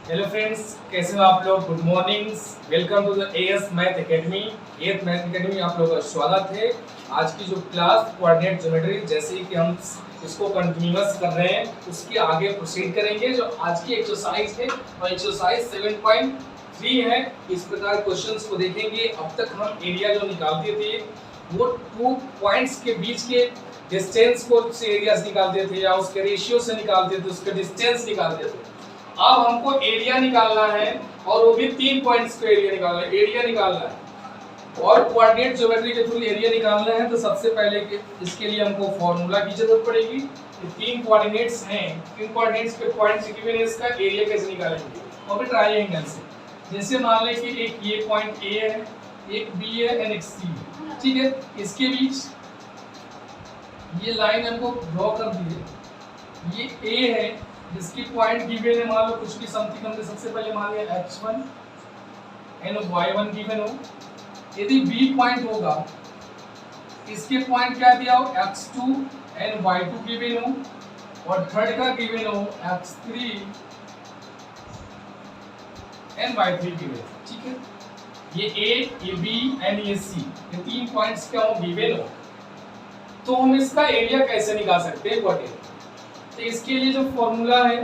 Hello friends, कैसे हो आप लोग। Good morning, welcome to the AS math academy. AS math academy आप लोगों का स्वागत है। आज की जो क्लास कोऑर्डिनेट ज्योमेट्री, जैसे कि हम इसको कंटिन्यूअस कर रहे हैं, उसके आगे प्रोसीड करेंगे। जो आज की एक्सरसाइज है और एक्सरसाइज 7.3 है। इस प्रकार क्वेश्चंस को देखेंगे। अब तक हम एरिया जो निकालते थे वो 2 पॉइंट्स के बीच के डिस्टेंस को से एरियाज निकालते थे, या उसके रेशियो से निकालते थे, उसके डिस्टेंस निकालते थे। अब हमको एरिया निकालना है, और वो भी 3 पॉइंट्स का एरिया निकालना है। एरिया निकालना है और कोऑर्डिनेट ज्योमेट्री के थ्रू एरिया निकालना है। तो सबसे पहले इसके लिए हमको फार्मूला की जरूरत पड़ेगी। ये 3 कोऑर्डिनेट्स हैं, 3 कोऑर्डिनेट्स पे पॉइंट्स गिवन है, इसका एरिया कैसे निकालेंगे, वो भी ट्रायंगल से। जैसे मान लें कि एक ये पॉइंट ए है, एक बी है एंड एक सी है, ठीक है। इसके बीच ये लाइन हमको ड्रॉ कर दी है। ये ए है जिसकी पॉइंट गिवन है, मान लो कुछ भी समथिंग। हमने सबसे पहले मान लिया x1 एंड y1 गिवन हो। यदि b पॉइंट होगा, इसके पॉइंट क्या दिया हो, x2 एंड y2 गिवन हो, और थर्ड का गिवन हो x3 एंड y3 गिवन, ठीक है। ये a, ये b एंड ये c, ये 3 पॉइंट्स क्या हो, गिवन हो। तो हम इसका एरिया कैसे निकाल सकते हैं क्वाड्रेंट। तो इसके लिए जो फॉर्मूला है,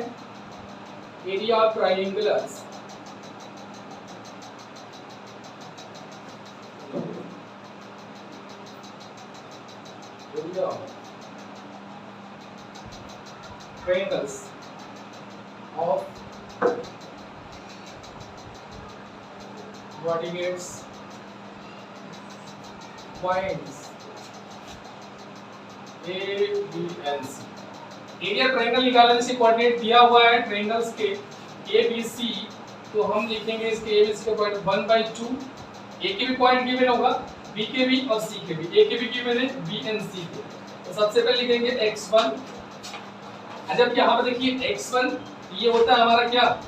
area of triangles, area of triangles of coordinates points A, B and C। Area triangle निकालने से कोऑर्डिनेट दिया हुआ है ट्रायंगल्स के A, B, C। तो हम लिखेंगे इसके A, B, C का पॉइंट 1/2। A के भी पॉइंट गिवन होगा, B के भी और C के भी। A के भी गिवन है, B and C के। तो सबसे पहले लिखेंगे x1। जब यहाँ पर देखिए x1 ये होता है हमारा क्या,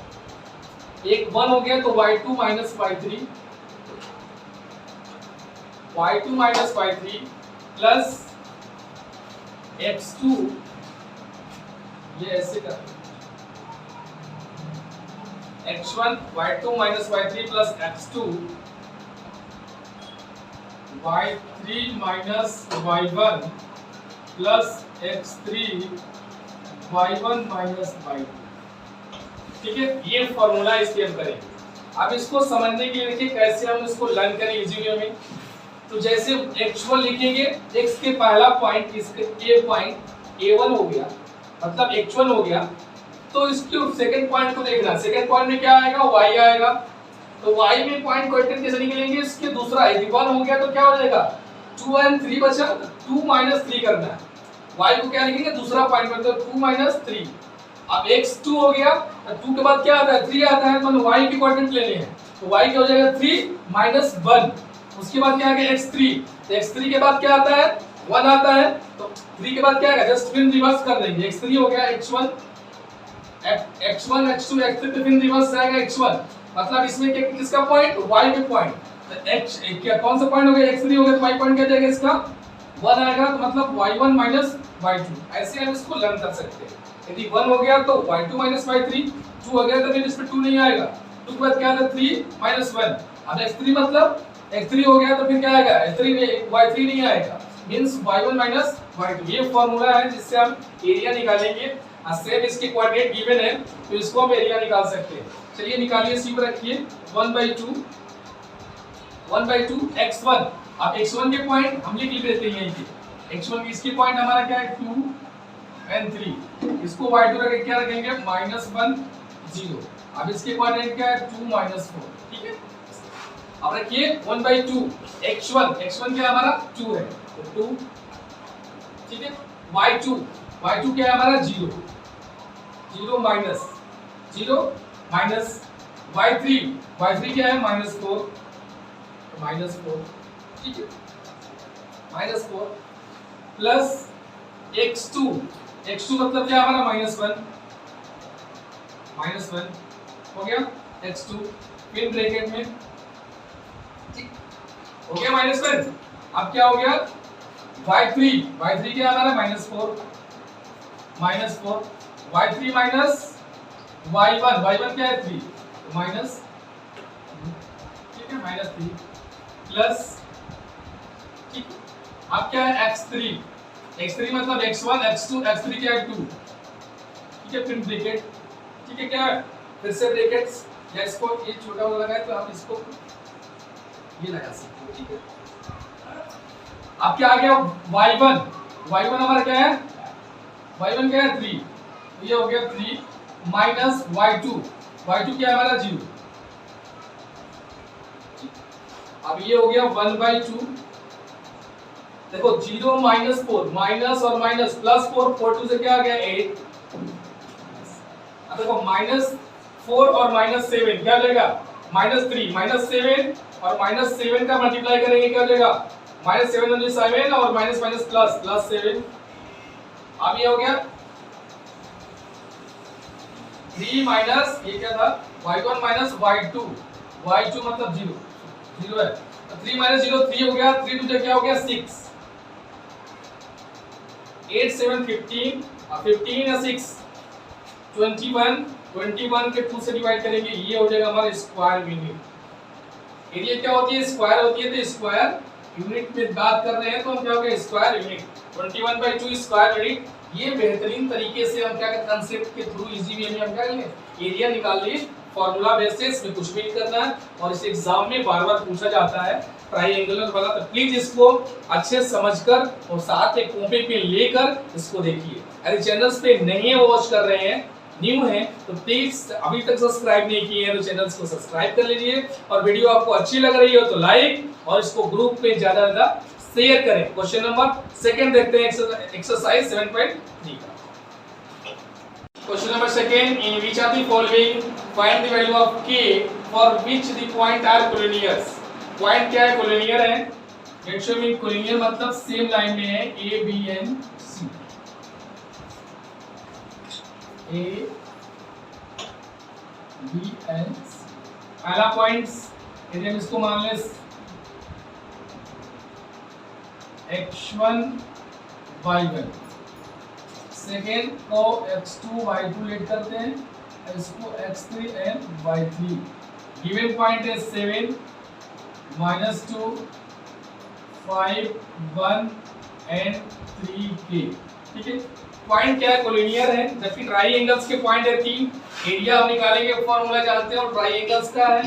एक 1 हो गया, तो y2 minus y3, y2 minus y3 plus x2, ये ऐसे कर x1 y2 minus y3 plus x2 y3 minus y1 plus x3 y1 minus y2, ठीक है। ये फॉर्मूला इसके हम करेंगे। अब इसको समझने के लिए देखिए कैसे हम इसको लर्न करें इजी वे में। तो जैसे x1 लिखेंगे, x के पहला पॉइंट, इसके a पॉइंट a1 हो गया, मतलब x1 हो गया। तो इसके सेकंड पॉइंट को देखना, सेकंड पॉइंट में क्या आएगा, y आएगा। तो y में पॉइंट कोएफिशिएंट कैसे निकलेंगे, इसके दूसरा है, 1 हो गया तो क्या हो जाएगा, 2 and 3 बचा, 2 माइनस 3 करना है। y को क्या लिखेंगे, दूसरा पॉइंट मतलब 2 माइनस 3। अब x2 हो गया, 2 के बाद क्या आता है, 3 आता है, मतलब y की कोएफिशिएंट लेने हैं। तो y क्या हो जाएगा, 3 माइनस 1। उसके बाद क्या आ गया, x3। तो x3 के बाद क्या आता है, 1 आता है। तो 3 के बाद क्या आएगा, जस्ट फिर रिवर्स कर देंगे। x3 हो गया x1, x1 x2 x3 पे फिर रिवर्स आएगा x1। मतलब इसमें क्या, किसका पॉइंट, y पे पॉइंट। तो x क्या कौन सा पॉइंट हो गया, x3 हो गया, तो y पॉइंट क्या जाएगा, इसका 1 आएगा। तो मतलब y1 माइनस y2। ऐसे हम इसको लर्न कर सकते हैं। यदि 1 हो गया तो y2 माइनस y3, 2 हो गया तो फिर इस पे 2 नहीं आएगा। 2 के बाद क्या आता है, 3 माइनस 1। अब x3 मतलब x3 हो गया तो फिर क्या आएगा, x3 में y3 नहीं आएगा, मींस y1 माइनस y2। ये फॉर्मूला है जिससे हम एरिया निकालेंगे। सेम इसके कोऑर्डिनेट गिवन है, तो इसको हम एरिया निकाल सकते हैं। चलिए निकालिए, सी पर रखिए, 1/2 x1। अब x1 के पॉइंट हम लिख लेते हैं। ये x1 इसके पॉइंट हमारा क्या है, 2 and 3। इसको y2 रख के क्या रखेंगे, -1 0। अब इसके कोऑर्डिनेट क्या है, 2 माइनस 4, ठीक है। अब रखिए 1/2 x1 क्या हमारा 2 है, तो 2, ठीक है। y2 क्या है हमारा 0 माइनस 0 माइनस y3 क्या है, -4, -4, ठीक है। -4 प्लस x2 मतलब क्या हमारा -1 हो गया x2 फिर ब्रैकेट में, ठीक हो गया -1। अब क्या हो गया, y3 क्या आ रहा है -4 y3 माइनस y1 क्या है 3, तो माइनस, ठीक है, -3 प्लस, ठीक, अब क्या है x3 मतलब x1 x2 x3 क्या है 2, ठीक है, फिर ब्रैकेट, ठीक है, क्या है फिर से ब्रैकेट्स, या इसको ये छोटा वाला लगाए तो आप इसको ये लगा सकते हो, ठीक है। अब क्या आ गया y1 हमारा क्या है, y1 क्या है 3, तो ये हो गया 3 माइनस y2 क्या है हमारा 0, अब ये हो गया 1/2, देखो 0 -4 माइनस और माइनस प्लस 4 2 से क्या आ गया 8, अब देखो -4 और -7 क्या हो जाएगा -3 -7 और -7 का मल्टीप्लाई करेंगे क्या हो जाएगा -7 और 7 और माइनस माइनस प्लस 7, अब ये हो गया 3 माइनस ये क्या था y1 माइनस y2 मतलब 0 है, तो 3 माइनस 0 3 हो गया, 3 2 क्या हो गया 6, 8 7 15 और 15 या 6 21 के 2 से डिवाइड करेंगे, ये हो जाएगा हमारा स्क्वायर यूनिट। एरिया क्या होती है स्क्वायर होती है, तो स्क्वायर यूनिट में बात कर रहे हैं तो हम क्या हो गया स्क्वायर यूनिट 21/2 स्क्वायर यूनिट। ये बेहतरीन तरीके से हम क्या कंसेप्ट के थ्रू इजी वे में हम क्या करेंगे एरिया निकाल लिए, फार्मूला बेसिस में कुछ भी नहीं करना है, और इस एग्जाम में बार-बार पूछा जाता है ट्रायंगुलर वाला, तो प्लीज इसको अच्छे समझकर और साथ में कॉपी पे लेकर इसको देखिए। अगर चैनल्स पे नहीं है वॉच कर रहे हैं न्यू है तो प्लीज अभी तक सब्सक्राइब नहीं किए हैं तो चैनल्स को सब्सक्राइब कर लीजिए, और वीडियो आपको अच्छी लग रही हो तो लाइक और इसको ग्रुप में ज्यादा ज्यादा शेयर करें। क्वेश्चन नंबर सेकंड देखते हैं एक्सरसाइज 7.3 का। Question number second, in which of the following find the value of k for which the point are collinears. Point क्या है कोलिनियर है, लेट्स शो मी कोलिनियर मतलब सेम लाइन में है a b n c, a b n c। पहला points यदि हम इसको मान लें x1 y1, सेकेंड को x2 y2 लेट करते हैं, इसको x3 and y3। Given point है 7 -2 5 1 and 3k, ठीक है। पॉइंट क्या है कोलिनियर है, जबकि ट्राइएंगल्स के पॉइंट है 3। एरिया हम निकालेंगे फॉर्मूला जानते हैं, और ट्राइएंगल्स का है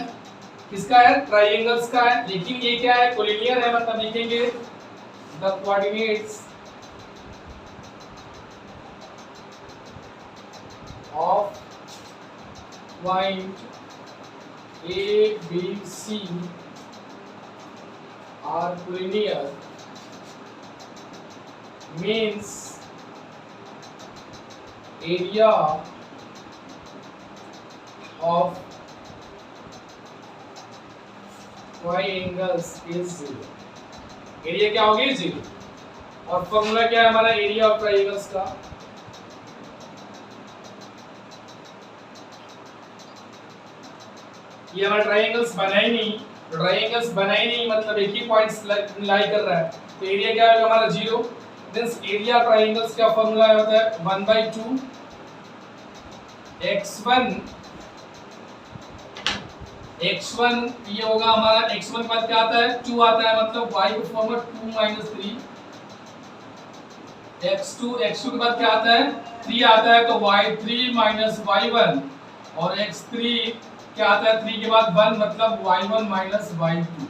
किसका है ट्राइएंगल्स का है, लेकिन ये क्या है कोलिनियर है, मतलब लिखेंगे the coordinates of point A, B, C are collinear means area of triangles is 0। Area क्या होगी 0, और फॉर्मूला क्या है हमारा एरिया ऑफ ट्रायंगल्स का, ये हमारा ट्रायंगल्स बना ही नहीं मतलब एक ही पॉइंट्स लाई कर रहा है, तो एरिया क्या होगा हमारा 0। मींस एरिया ट्रायंगल्स का फॉर्मूला होता है 1/2 x1 ये होगा हमारा x1 के बाद क्या आता है 2 आता है, मतलब y को फॉर्मूला 2 - 3, x2 के बाद क्या आता है 3 आता है, तो y3 - y1, और x3 क्या आता है 3 के बाद 1 मतलब y1 - y2,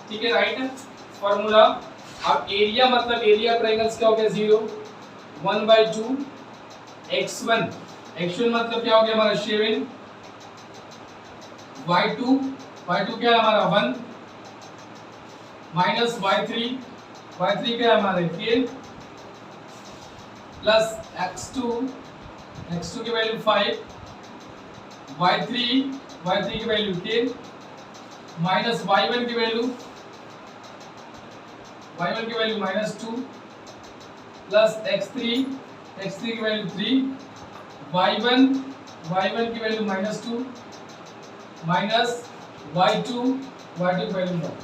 ठीक है, राइट है फॉर्मूला। अब एरिया मतलब एरिया ट्रायंगल्स क्या हो गया 0 1/2 x1 मतलब क्या हो गया हमारा 7, y2 क्या है हमारा 1 माइनस y3 क्या है हमारे 10 प्लस x2 की वैल्यू 5, y3 की वैल्यू 10 माइनस y1 की वैल्यू -2 प्लस x3 की वैल्यू 3, y1 की वैल्यू -2 माइनस y2 की वैल्यू 1।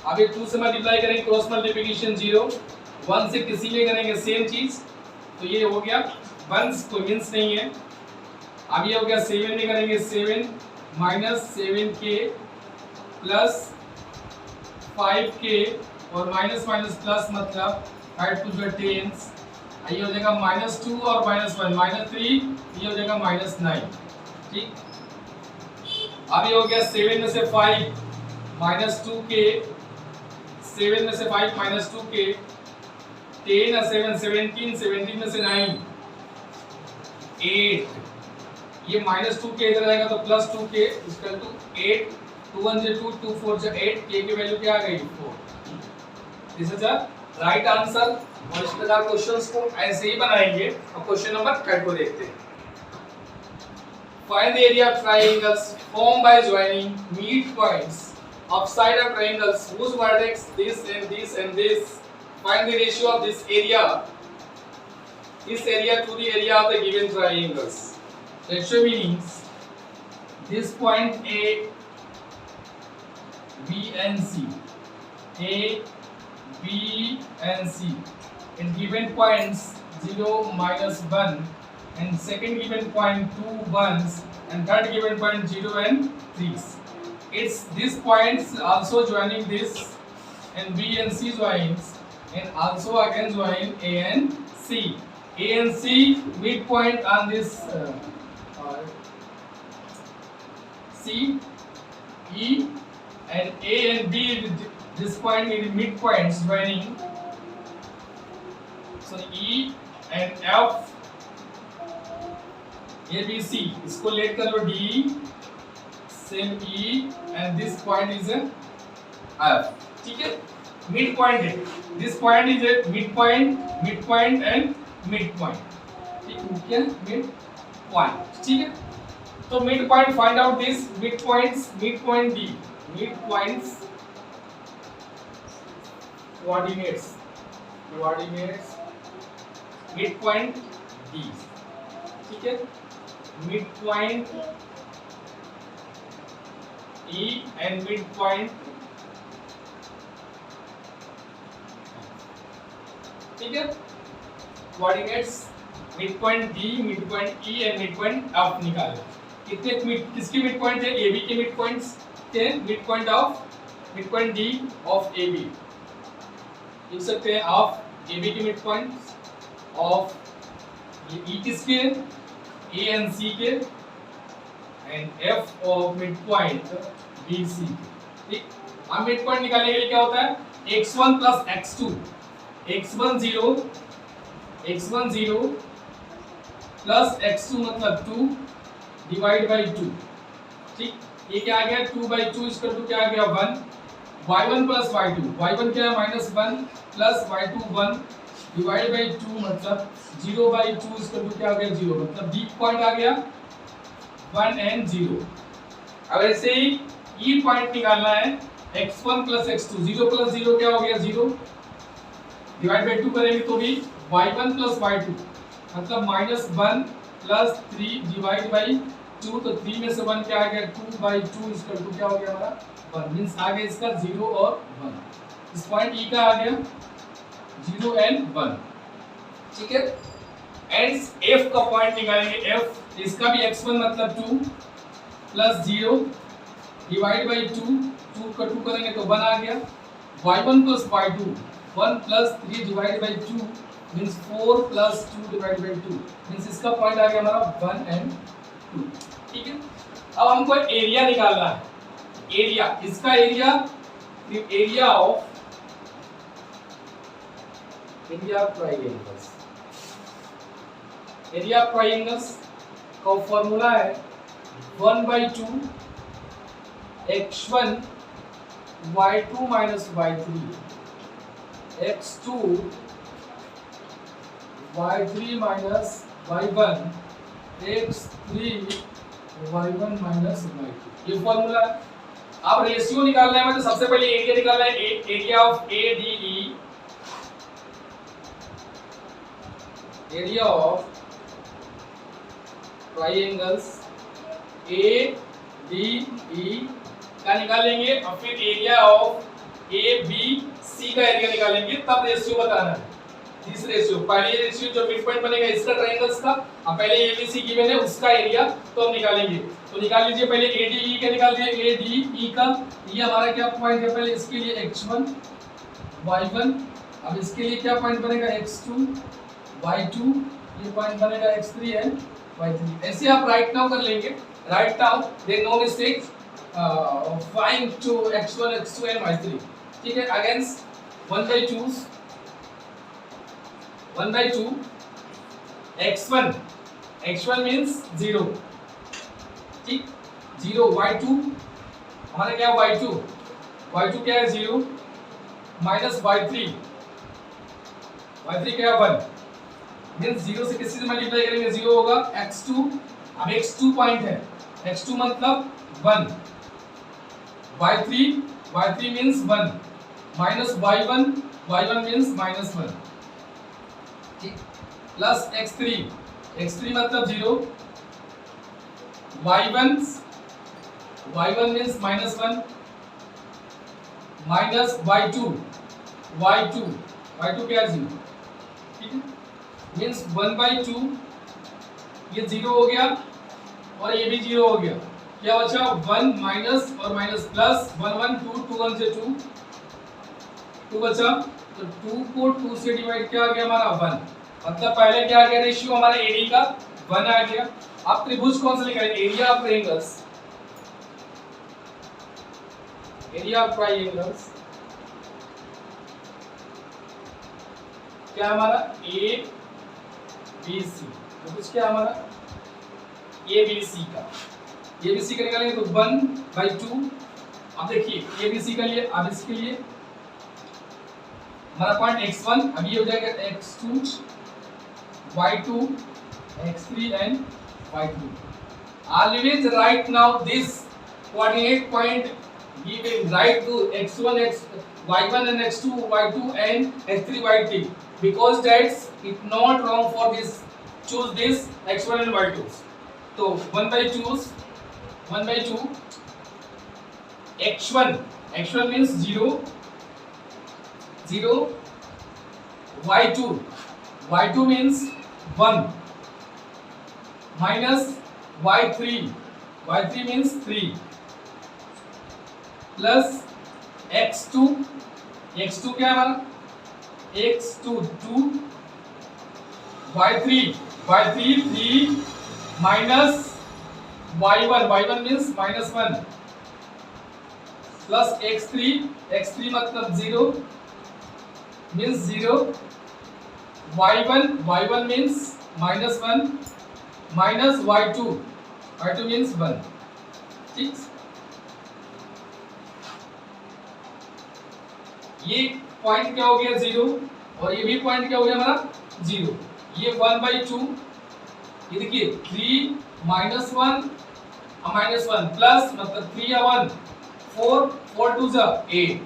अब ये 2 से मल्टीप्लाई करेंगे क्रॉस मल्टीप्लिकेशन 0, 1 से किसी में करेंगे सेम चीज, तो ये हो गया वंस कोई मीन्स नहीं है। अब ये हो गया 7 में करेंगे 7 माइनस 7k प्लस 5k और माइनस माइनस प्लस मतलब 5 टू द 10, ये हो जाएगा -2 और -1 -3, ये हो जाएगा -9। ठीक, अब ये हो गया 7 में से 5 -2k, 7 में से 5 -2k, 10 और 7 17, 17 में से 9 8, ये -2k इधर आएगा तो +2k इक्वल टू 8, 2 1 2 2 4 8, k की वैल्यू क्या आ गई 4। This is the right answer. और इस प्रकार क्वेश्चंस को ऐसे ही बनाएंगे। अब क्वेश्चन नंबर 3 को देखते हैं। Find the area of triangles formed by joining midpoints of side of triangles whose vertex this and this and this. Find the ratio of this area to the area of the given triangles. Ratio means this point A, B and C, A, B and C, and given points 0, -1, and second given point 2 1s, and third given point 0 and 3s. It's these points also joining this, and B and C joins, and also again join A and C. A and C midpoint on this C, E, and A and B this point in midpoints joining. So E and F, A B C, इसको late कर लो D, same E, and this point is a F। ठीक है, mid point है, this point is a mid point and mid point. ठीक है, mid point. ठीक है, तो mid point find out this mid points D, mid points coordinates mid point D। ठीक है, mid point E and mid point, ठीक है, coordinates mid point D, mid point E and mid point F निकालो। कितने किसके mid point है? AB के mid points के mid point D of AB लिख सकते हैं, ऑफ AB के मिड पॉइंट्स ऑफ E किसके? A and C के, and F of mid point BC। ठीक, हम मिड पॉइंट निकालने के लिए क्या होता है? x1 plus x2, x10 plus x2 मतलब 2 डिवाइड बाई 2। ठीक, ये क्या आ गया? 2/2 इसका टू क्या आ गया 1, y1 प्लस y2, y1 क्या है -1 प्लस y2 1 डिवाइड बाई 2 मतलब 0/2 इसका टू क्या आ गया 0, मतलब B पॉइंट आ गया 1 and 0। अब ऐसे ही E पॉइंट निकालना है, x1 प्लस x2, 0 प्लस 0 क्या हो गया 0, डिवाइड बाई 2 करेंगे तो भी y1 प्लस y2 मतलब -1 प्लस 3 डिवाइड बाई 2, तो 3 में से 1 क्या आ गया 2/2 इसका टू क्या हो गया हमारा 1, मींस आ गया इसका 0 और 1। इस पॉइंट E का आ गया 0 and 1। ठीक है, एंड F का पॉइंट निकालेंगे, F इसका भी x1 मतलब 2 प्लस 0 डिवाइड बाई 2 का 2 करेंगे तो 1 आ गया, y1 plus y2 1 plus 3 divide by 2 means 4 plus 2 divide by 2 means इसका पॉइंट आ गया हमारा 1 and 2। ठीक है, अब हमको एरिया निकालना है। एरिया, इसका एरिया ऑफ ट्राइंगल्स का फॉर्मूला है 1/2 x1 y2 minus y3 x2 y3 minus y1 x3 y1 minus y2, ये फॉर्मूला। अब रेशियो निकालना है, मतलब सबसे पहले एरिया निकालना है, area of ADE, area of triangles ADE का निकालेंगे, और फिर एरिया ऑफ ABC का एरिया निकालेंगे, तब रेशियो बताना है। दिस रेशियो, पहले रेशियो जो मिड पॉइंट बनेगा इसका ट्रायंगल्स का, अब पहले एबीसी गिवन है उसका एरिया तो हम निकालेंगे। तो निकाल लीजिए पहले एडीई का निकाल दीजिए, एडीई का ये हमारा क्या पॉइंट है, पहले इसके लिए x1 y1, अब इसके लिए क्या पॉइंट बनेगा x2 y2, ये पॉइंट बनेगा x3 एंड y3। ऐसे आप राइट नाउ कर लेंगे, right now then no mistake, find to x1 x2 and y3। ठीक है, अगेंस्ट 1/2 x1 मींस 0, ठीक 0, y2 हमारा क्या y2 क्या है 0 माइनस y3 क्या है 1 मींस 0 से किसी से मल्टीप्लाई करेंगे 0 होगा, x2 अब x2 पॉइंट है, x2 मतलब 1, y3 means 1 minus y1 means minus 1, ठीक प्लस x3 मतलब 0, y1 means minus 1 minus y2 क्या है 0, ठीक है मींस 1/2, ये 0 हो गया और ये भी 0 हो गया, क्या बचा 1 माइनस और माइनस प्लस 1 2 1 से 2 बचा, तो 2 को 2 से डिवाइड क्या आ गया हमारा 1, मतलब पहले क्या आ गया रेशियो हमारा एडी का 1 आ गया। अब त्रिभुज कौन सा लिखा है, area of triangles, area of triangles क्या हमारा ए बी सी, तो कुछ क्या हमारा ए बी सी का निकालेंगे तो 1/2। अब देखिए ए बी सी का लिए, अब इसके लिए हमारा पॉइंट x1 अभी हो जाएगा x2 y2 x3 and y3। Always write now this coordinate point given, write to x1 y1 and x2 y2 and x3 y3, because that's it not wrong for this, choose this x1 and y2। तो 1/2 x1 means 0 y2 means 1 minus y3 means 3 plus x2 क्या है हमारा x2 2 y3 3 minus y1 means minus 1 plus x3 मतलब 0 means 0, y1 means minus 1 minus y2 means 1, ठीक। ये point क्या हो गया 0 और ये भी पॉइंट क्या हो गया हमारा 0, ये 1/2, ये देखिए 3 minus 1 प्लस मतलब 3 या 1 4 2 जा 8,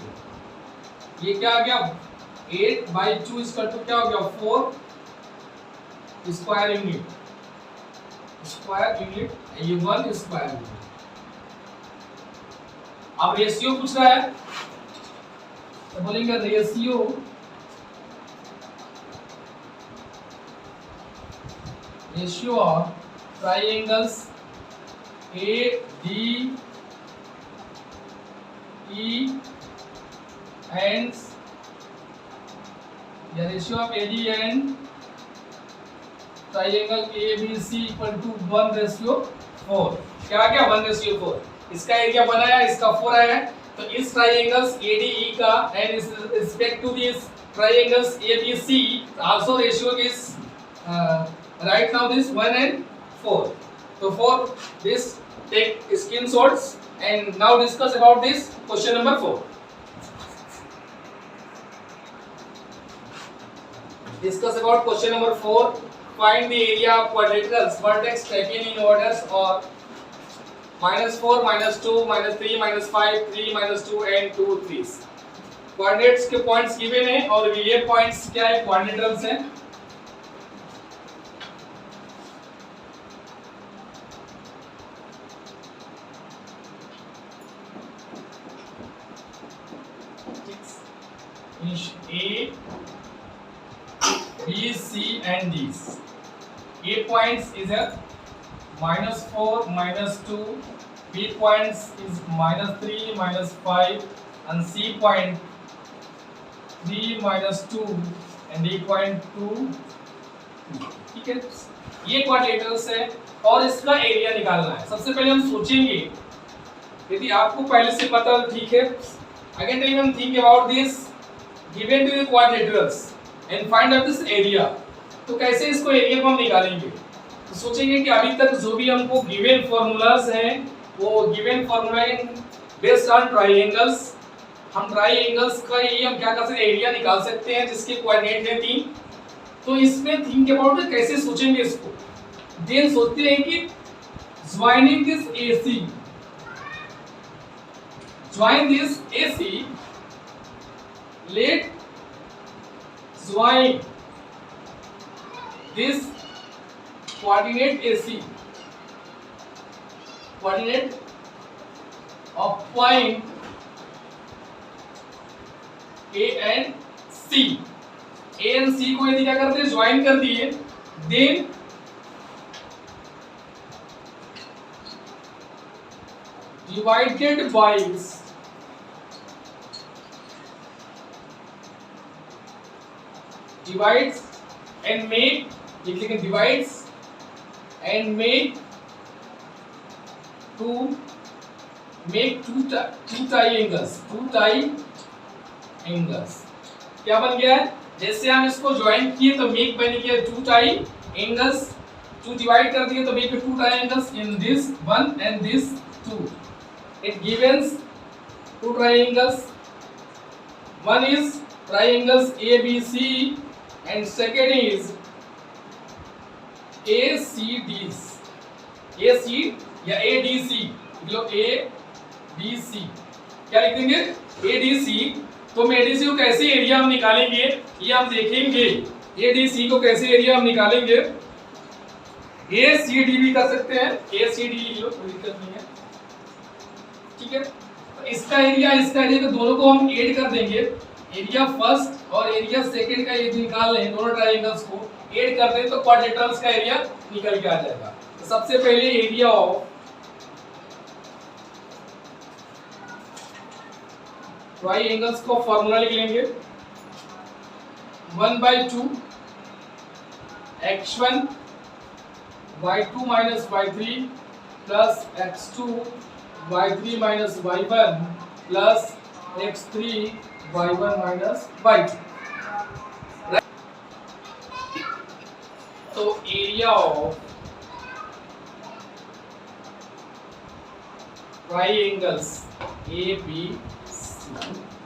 ये क्या आ गया 8/2 इसका तो क्या हो गया 4 स्क्वायर यूनिट, ये 1 स्क्वायर यूनिट। अब रेशियो पूछ रहा है तो बोलेंगे ratio of triangles A D E and the ratio of AD and triangle ABC equal to 1/4, क्या आ गया 1/4, इसका एरिया बनाया इसका 4 आया है, तो इस ट्रायंगल्स ADE का and is respect to this triangles ABC also ratio is right now this 1 and 4, so for this take screenshots and now discuss about this question number 4। Discuss about question number 4. Find the area of quadrilaterals vertex taken in orders or -4, -2, -3, -5, 3, -2 and 2 3। Coordinates के points given है और ये points क्या है quadrilaterals हैं। A B, C and D. A points is a -4, -2. B points is -3, -5, and C point 3, -2 and D point 2. ठीक है, ये क्वाड्रिलेटरल्स है और इसका एरिया निकालना है। सबसे पहले हम सोचेंगे, यदि आपको पहले से पता ठीक है, अगेन टाइम हम think about this given to the quadrilaterals and find out this area. तो कैसे इसको एरिया को हम निकालेंगे? तो सोचेंगे कि अभी तक जो भी हमको गिवन फॉर्मूलाज हैं वो given formula in based on triangles. हम ट्रायंगल्स का ये हम क्या कर सकते हैं, एरिया निकाल सकते हैं जिसके कोऑर्डिनेट है 3। तो इसमें थिंक अबाउट कैसे सोचेंगे इसको। देन सोचते हैं कि joining this AC, join this AC, let join this coordinate AC, coordinate of point A and C। A and C को यदि क्या करते हैं, ज्वाइन कर दिए, देन divides and make, लिखेंगे divides and make two triangles, क्या बन गया है? जैसे हम इसको ज्वाइन किए तो मेक बन गया 2 triangles, 2 डिवाइड कर दिए तो make 2 triangles in this one and this 2. It gives 2 triangles. One is triangles ABC and second is ACD या ADC, लो ADC, क्या लिख देंगे? ADC। तो हम ADC को कैसे एरिया हम निकालेंगे ये हम देखेंगे। ADC को कैसे एरिया हम निकालेंगे, ACD भी कर सकते हैं, ACD लो, कोई दिक्कत नहीं है, ठीक है। तो इसका एरिया को दोनों को हम ऐड कर देंगे। एरिया फर्स्ट और एरिया सेकंड का ये निकाल लें, दोनों ट्रायंगल्स को ऐड कर दें तो क्वाड्रिलेटरल्स का एरिया निकल के आ जाएगा। तो सबसे पहले एरिया ऑफ ट्रायंगल्स को फॉर्मूला लिख लेंगे, 1/2 x1 y2 minus y3 plus x2 y3 minus y1 plus x3 y1 minus y2। तो area of triangles ABC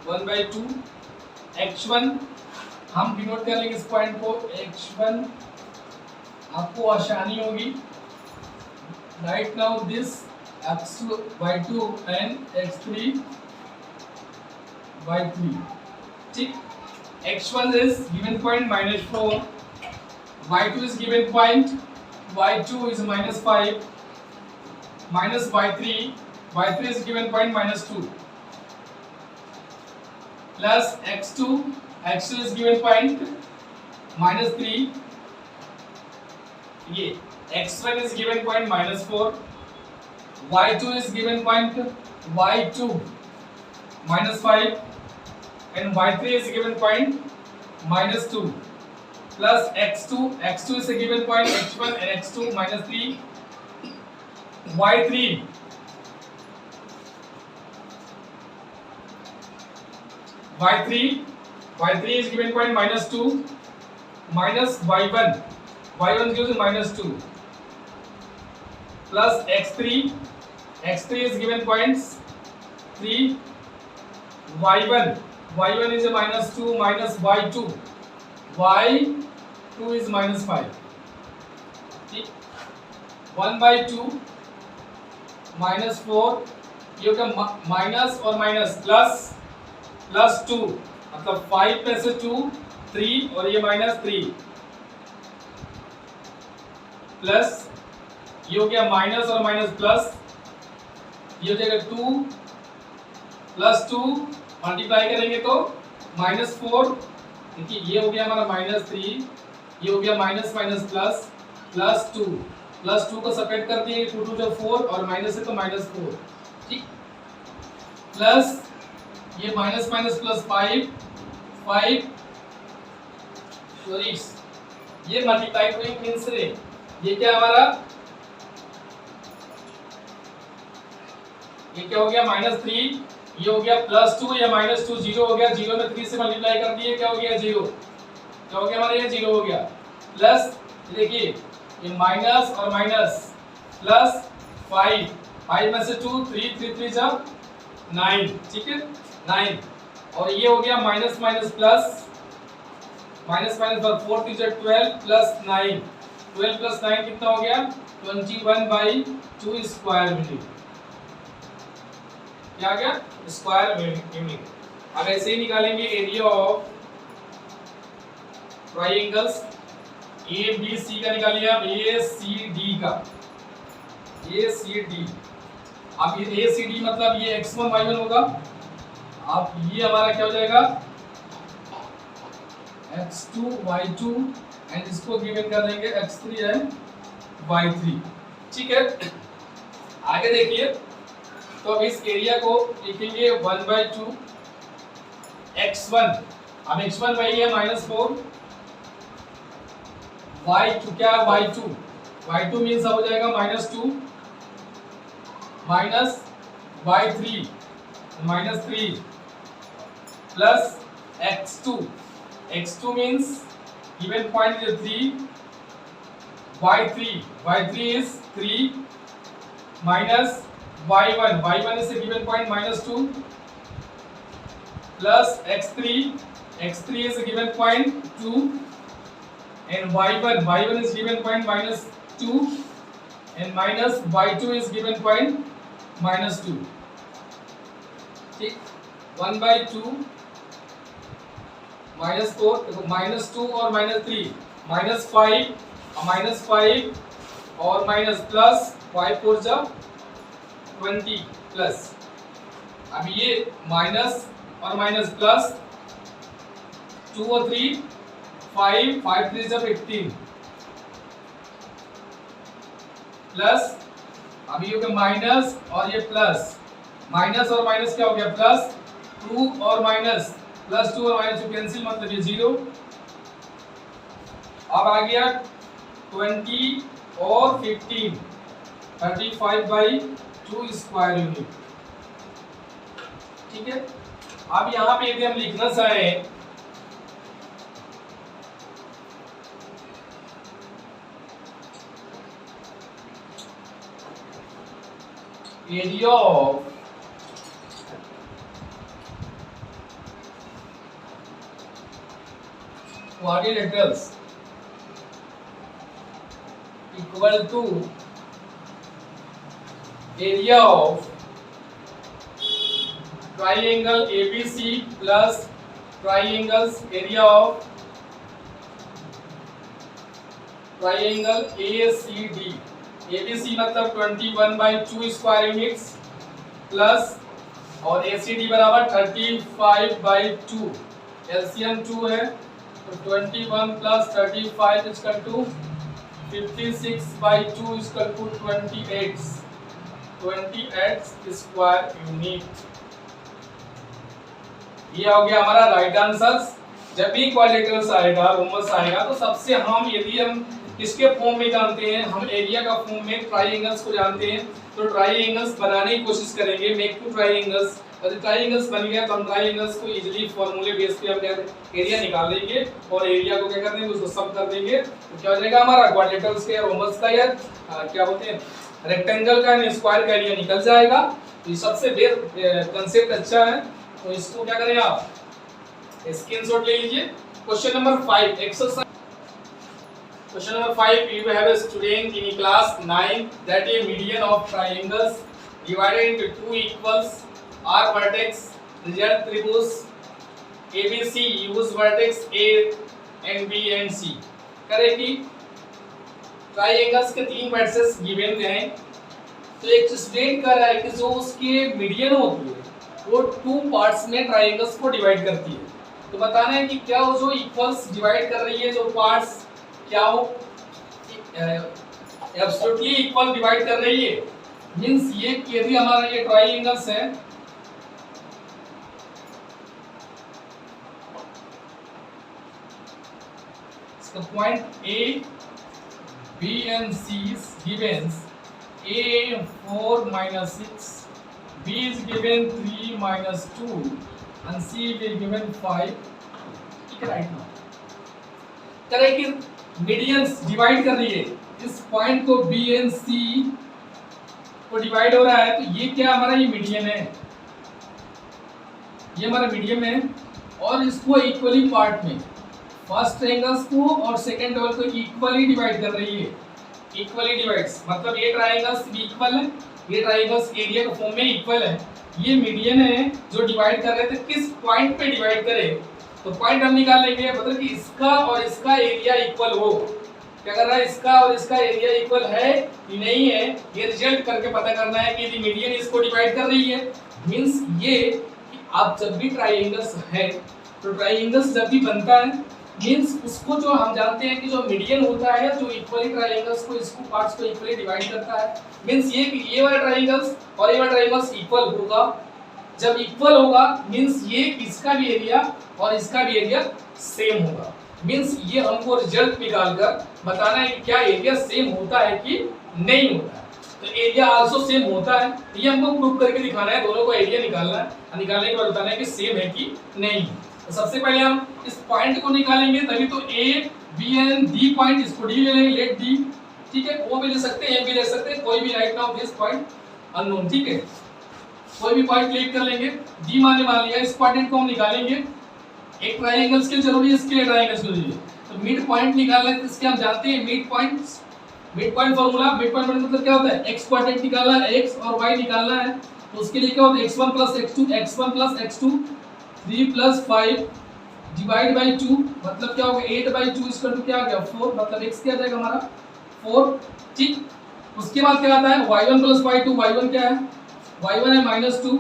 1/2 x1, हम डिनोट कर लेंगे इस पॉइंट को x1, आपको आसानी होगी। Right now this x2 y2 and x3 y3, ठीक। x1 is given point -4, y2 is given point, y2 is -5, minus y3 is given point -2, plus x2 is given point -3, ये x1 is given point -4, y2 is given point y2 -5 and y3 is given point -2, plus x2 is a given point x1 and x2 -3, y3 is given point -2 minus y1 gives -2, plus x3 is given points 3, y1 is a -2 minus y2 is -5, ठीक। 1/2 -4, ये होगा minus और minus plus 2, मतलब 5 में से 2 3 और ये -3, plus ये हो गया माइनस और माइनस प्लस, ये हो जाएगा 2 प्लस 2 मल्टीप्लाई करेंगे तो -4, देखिए ये हो गया हमारा -3 ये हो गया minus minus plus, plus two को सेपरेट कर दिए, 2 2 जो 4 और माइनस है तो -4, ठीक। प्लस ये माइनस माइनस प्लस 5 सॉरी ये मल्टीप्लाई डूइंग मींस रे, ये क्या हमारा, ये क्या हो गया -3, ये हो गया +2 या -2, 0 हो गया, 0 में 3 से मल्टीप्लाई कर दिए, क्या हो गया 0, क्या हो गया हमारा, ये 0 हो गया। प्लस देखिए ये माइनस और माइनस प्लस 5 में से 2 3 3 जा 9, ठीक है 9, और ये हो गया minus minus plus, minus minus 4 3 12 plus 9, 12 plus 9 कितना हो गया 21/2 स्क्वायर मीटर, क्या आ गया स्क्वायर मीटर। अब ऐसे ही निकालेंगे area of triangles A B C का निकालिए आप, ए सी डी का, ए सी डी। अब ये ए सी डी मतलब ये x1 y1 होगा, अब ये हमारा क्या हो जाएगा x2 y2 एंड इसको गिवन कर देंगे x3 एंड y3, ठीक है। आगे देखिए, तो अब इस एरिया को लिखेंगे 1/2 x1, अब x1 वही है -4, y2 क्या है y2 मींस हो जाएगा -2 minus y3 -3 plus x2 means given point is 3, y3 is 3 minus y1 is a given point -2 plus x3 is a given point 2 and y1 is given point -2 and minus y2 is given point -2, ठीक। 1/2 -4 देखो -2 और -3 -5 और minus plus 5 4 जा 20 plus, अब ये minus और minus plus 2 और 3 5 3 जा 15 प्लस, अब ये हो गया माइनस और ये प्लस, माइनस और माइनस क्या हो गया प्लस, 2 और माइनस प्लस 2 और माइनस कैंसिल मतलब ये 0। अब आ गया 20 और 15 35/2 स्क्वायर यूनिट, ठीक है। अब यहाँ पे यदि हम लिखना चाहें area of quadrilaterals equal to area of triangle ABC plus triangles area of triangle ACD। ABC मतलब 21/2 स्क्वायर यूनिट्स प्लस और ACD बराबर 35/2, एलसीएम 2 है तो 21 plus 35 equal to 56/2 equal to 28 square unit. ये हो गया हमारा राइट आंसर। जब भी क्वाड्रिलेटरल्स आएगा, रोमस आएगा, तो सबसे हम यदि हम किसके फॉर्म में जानते हैं, हम एरिया का फॉर्म में ट्राइएंगल्स को जानते हैं, तो ट्राइएंगल्स बनाने की कोशिश करेंगे, मेक टू ट्राइएंगल्स। अगर ट्राइएंगल्स बन गया तो हम ट्राइएंगल्स को इजीली फॉर्मूले बेस पे हम एरिया निकाल देंगे और एरिया को क्या कर देंगे, उसको सब कर देंगे, तो क्या हो जाएगा हमारा क्वाड्रिलेटरल्स का या रोमस का या क्या बोलते हैं रेक्टेंगल का या स्क्वायर का एरिया निकल जाएगा। तो ये सबसे बेस्ट कांसेप्ट अच्छा है, तो इसको क्या करें आप स्क्रीनशॉट ले लीजिए। Question number 5 exercise. Question number 5, you have a student in class 9 that a median of triangles divided into two equals are vertex result tribus ABC use vertex A and B and C। करें कि ट्राइएंगल्स के तीन vertex given हैं, तो एक student कर रहा है कि जो उसके मीडियन होती है वो टू पार्ट्स में ट्राइएंगल्स को डिवाइड करती है। तो बताना है कि क्या वो जो इक्वल्स डिवाइड कर रही है जो पार्ट्स क्या हो, एब्सोल्युटली इक्वल डिवाइड कर रही है। मींस ये यदि हमारा ये ट्राइंगल्स है, इसका point A B and C is given a 4 minus 6, b is given 3 minus 2 and c is given 5. ठीक है, राइट नाउ करें कि मीडियंस डिवाइड कर रही है इस पॉइंट को, b एंड c को डिवाइड हो रहा है, तो ये क्या हमारा ये मीडियन है, ये हमारा मीडियम है। और इसको इक्वली पार्ट में फर्स्ट ट्रायंगल्स को और सेकंड डबल को इक्वली डिवाइड कर रही है। इक्वली डिवाइड्स मतलब ये ट्रायंगल्स भी इक्वल है, ये ट्रायंगल्स एरिया के फॉर्म में इक्वल है। ये मीडियन है जो डिवाइड कर रहे थे, किस पॉइंट पे डिवाइड करें, तो पॉइंट हम निकाल लेंगे, मतलब कि इसका और इसका एरिया इक्वल हो। क्या कर रहा है, इसका और इसका एरिया इक्वल है कि नहीं है, ये रिजल्ट करके पता करना है कि यदि मीडियन इसको डिवाइड कर रही है, मींस ये कि आप जब भी ट्रायंगल्स है तो ट्रायंगल्स जब भी बनता है मींस उसको जो हम जानते हैं कि जो मीडियन होता है जो इक्वली ट्रायंगल्स को इसको पार्ट्स को इक्वली डिवाइड करता है, मींस ये वाला ट्रायंगल्स और ये वाला ट्रायंगल्स इक्वल होगा। जब इक्वल होगा मींस ये इसका भी एरिया और इसका भी एरिया सेम होगा। मींस ये हमको रिजल्ट निकालकर बताना है कि क्या एरिया सेम होता है कि नहीं होता है। तो एरिया आल्सो सेम होता है, ये हमको प्रूव करके दिखाना है, दोनों को एरिया निकालना है और निकालने के बाद बताना है कि सेम है कि नहीं। तो सबसे पहले हम इस पॉइंट को निकालेंगे, तभी तो A B and D point, इसको डी ले लेंगे, लेट डी, ठीक है, वो भी ले सकते हैं, ए भी ले सकते हैं, कोई भी right now this point unknown, ठीक है, कोई भी पॉइंट क्लिक कर लेंगे। डी मान लिया, इस क्वाड्रेंट को हम निकालेंगे। एक ट्रायंगल्स के लिए जरूरी है, इसके लिए ट्रायंगल्स जरूरी है, तो मिड पॉइंट निकालना है, इसके हम जानते हैं mid points, mid point formula, mid point मतलब क्या होता है, एक्स क्वाड्रेंट निकालना है, एक्स और वाई निकालना है, तो उसके लिए क्या होता है x1 + x2, x1 + x2 3 + 5 divide by 2, मतलब क्या होगा 8/2 इसका क्या आ गया 4, मतलब x क्या आ जाएगा हमारा 4, ठीक। उसके बाद क्या आता है y1 + y2, y1 क्या है, y1 है -2,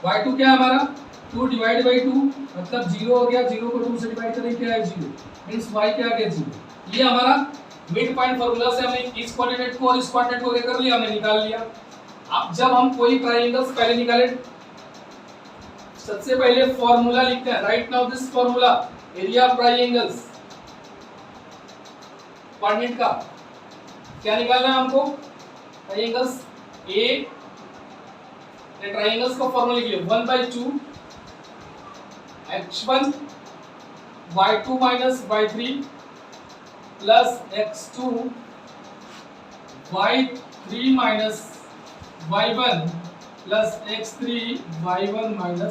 y2 क्या है हमारा 2 डिवाइड बाय 2, मतलब 0 हो गया, 0 को 2 से डिवाइड करें क्या है 0, मींस y क्या आ गया 0। ये हमारा मिड पॉइंट फार्मूला से हमने इस कोऑर्डिनेट को और इस कोऑर्डिनेट को लेकर लिया, हमने निकाल लिया। अब जब हम कोई ट्रायंगल्स पहले निकाले, सबसे पहले फार्मूला लिखते हैं, right now this formula, area of triangles, coordinate का क्या निकालना है हमको, ट्रायंगल्स ए, ट्रायंगल्स का फार्मूला लिख लिया 1/2 x1 y2 - y3 plus x2 y3 - y1 plus x3 y1 - y2।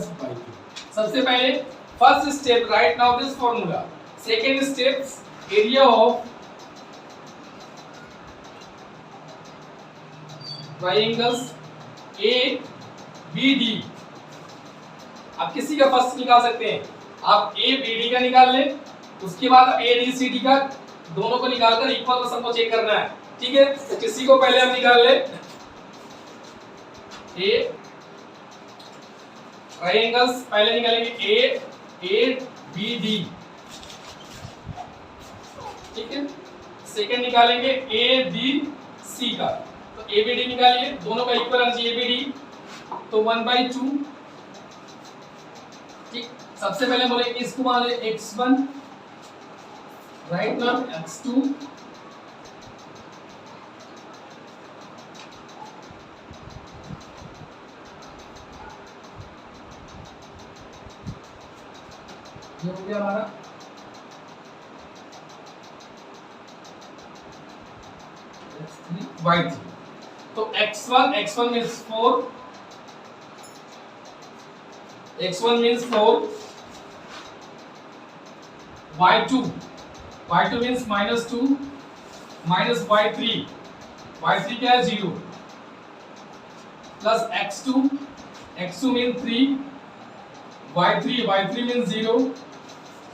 सबसे पहले first step, right now this formula. Second step, area of triangles A B D. आप किसी का फर्स्ट निकाल सकते हैं, आप ए बी डी का निकाल लें, उसके बाद ए डी सी डी का, दोनों को निकालकर इक्वल का सबको चेक करना है, ठीक है। तो किसी को पहले हम निकाल ले, ए ट्रायंगल्स पहले निकालेंगे ए बी डी, ठीक है। सेकंड निकालेंगे ए बी सी का, तो ए बी डी निकालिए, दोनों का इक्वल आना चाहिए ए बी डी, तो 1/2, ठीक। सबसे पहले बोले इसको मान ले x1, राइट नाउ x2, ये हो गया हमारा x3 y3, तो x1 means 4, x1 means 4, y2 means -2 minus y3 क्या है 0, plus x2 means 3, y3 means 0,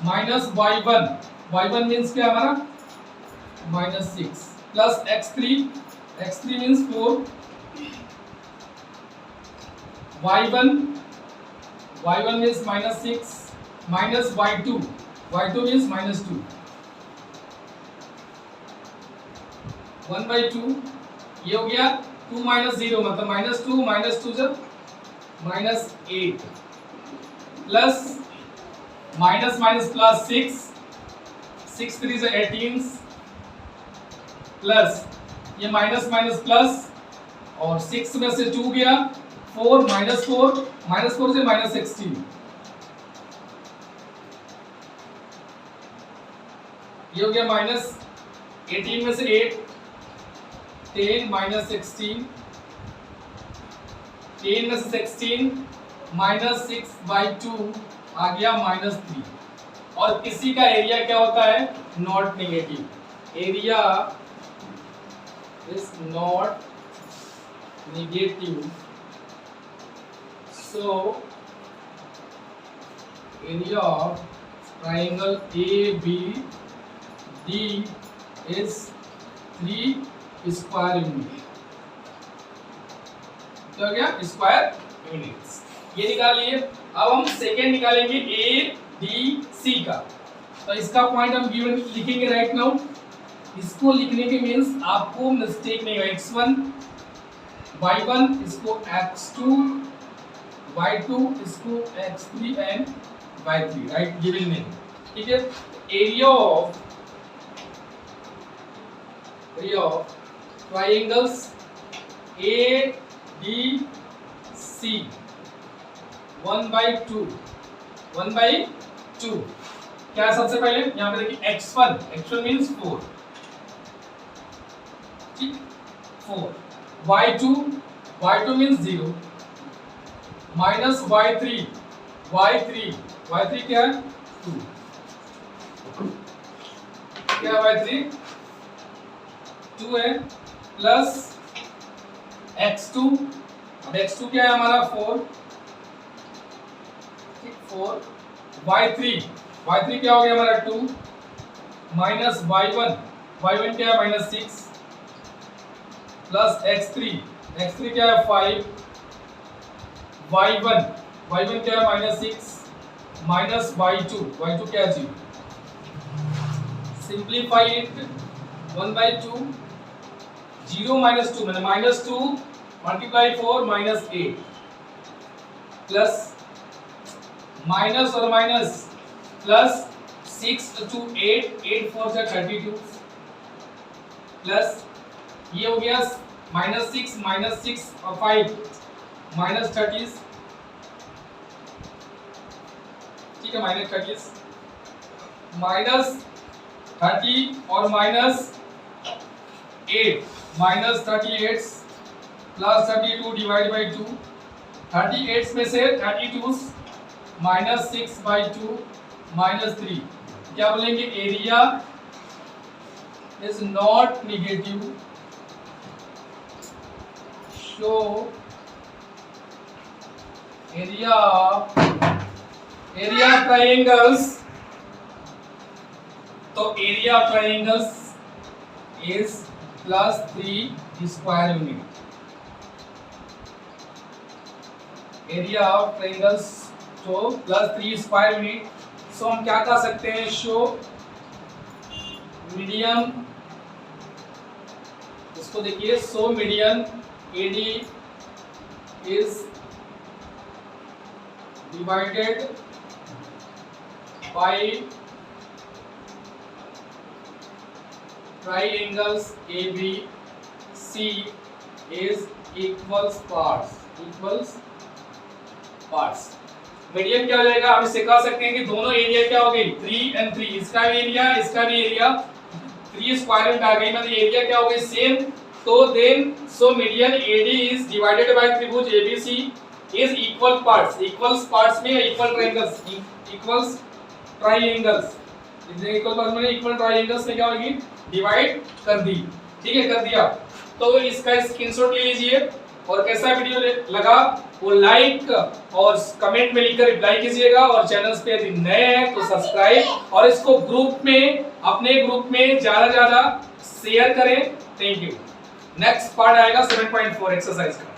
minus y1 means क्या हमारा -6, plus x3 means 4, y1 means -6 minus y2 means -2, 1/2, ये हो गया 2 - 0 मतलब -2 जब -8 प्लस माइनस माइनस प्लस 6 3 से 18 प्लस ये माइनस माइनस प्लस और 6 में से 2 गया 4 -4 से -16, ये हो गया -18 में से 8 10 -16, 10 में से 16 -6/2 आ गया -3। और किसी का एरिया क्या होता है? Not negative, area is not negative, so area of triangle ABD is 3 square unit. क्या हो गया? Square units. ये निकाल लिए। अब हम सेकेंड निकालेंगे ADC का। तो इसका पॉइंट हम गिवन लिखेंगे राइट नाउ। इसको लिखने के मीन्स आपको मिस्टेक नहीं होगा। x1 y1 इसको x2 y2 इसको x3 and y3 right given में। ठीक है, एरिया ऑफ ट्राइंगल्स ADC 1/2 क्या है? सबसे पहले यहां पे देखिए x1 मींस 4, ठीक 4, y2 मींस 0 माइनस y3 क्या है? 2, क्या है y3? 2 है प्लस x2, अब x2 क्या है हमारा? 4, 4 y3 क्या हो गया हमारा? 2 माइनस y1 क्या है? -6 प्लस x3 क्या है? 5 y1 क्या है? -6 माइनस y2 क्या है? 0। सिंप्लीफाई इट 1/2 0 - 2 मैंने -2 मल्टीप्लाई 4 -8 प्लस माइनस और माइनस प्लस 6 to 8 4 से 32 प्लस ये हो गया -6 और 5 -30, ठीक है -30 -30 और -8 -38 प्लस 32 डिवाइड बाई 2, 38 में से 32 -6/2 -3 क्या बोलेंगे? Area is not negative, show area triangles. तो area triangles is +3 square unit. Area of triangles तो +3 स्क्वायर यूनिट। सो हम क्या कर सकते हैं? शो मीडियम, इसको देखिए, so medium AD is divided bye triangles ABC is equals parts. Medium क्या हो जाएगा? हम इससे कह सकते हैं कि दोनों एरिया क्या हो गई? 3 and 3, इसका भी एरिया 3 स्क्वायर यूनिट आ गई, मतलब एरिया क्या हो गई? सेम। तो then so median AD is divided by त्रिभुज ABC is equal parts. Equals parts में equal triangles, equals triangles, equal parts में इक्वल ट्रायंगल्स में क्या होगी? डिवाइड कर दी। ठीक है, कर दिया। तो इसका स्क्रीनशॉट ले लीजिए और कैसा वीडियो लगा वो लाइक और कमेंट में लिखकर रिप्लाई कीजिएगा। और चैनल पे यदि नए हैं तो सब्सक्राइब और इसको ग्रुप में, अपने ग्रुप में ज्यादा शेयर करें। Thank you. नेक्स्ट पार्ट आएगा 7.4 एक्सरसाइज का।